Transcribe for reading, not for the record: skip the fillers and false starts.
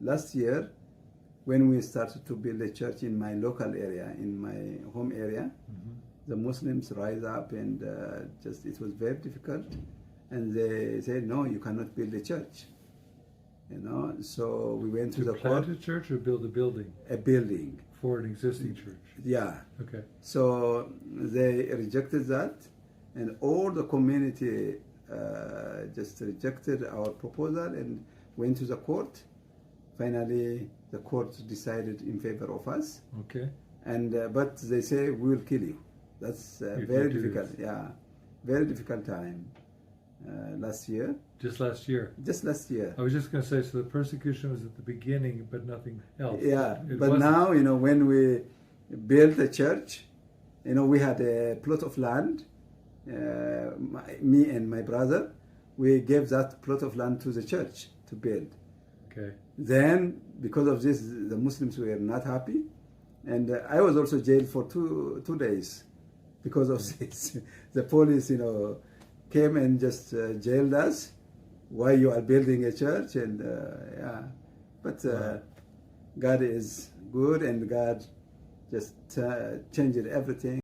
last year, when we started to build a church in my local area, in my home area, the Muslims rise up and just it was very difficult, and they said, no, you cannot build a church. So we went to the court. Plant a church or build a building? A building. For an existing church? Yeah. Okay. So they rejected that, and all the community just rejected our proposal and went to the court. Finally, the court decided in favor of us. Okay. And but they say we will kill you. That's very difficult. Yeah, very difficult time. Last year. Just last year. Just last year. I was just going to say, so the persecution was at the beginning, but nothing else. Yeah, but now when we built a church, we had a plot of land. Me and my brother, we gave that plot of land to the church to build. Okay. Then, because of this, the Muslims were not happy, and I was also jailed for two days because of this. The police, came and just jailed us. Why you are building a church? And yeah, but God is good, and God just changed everything.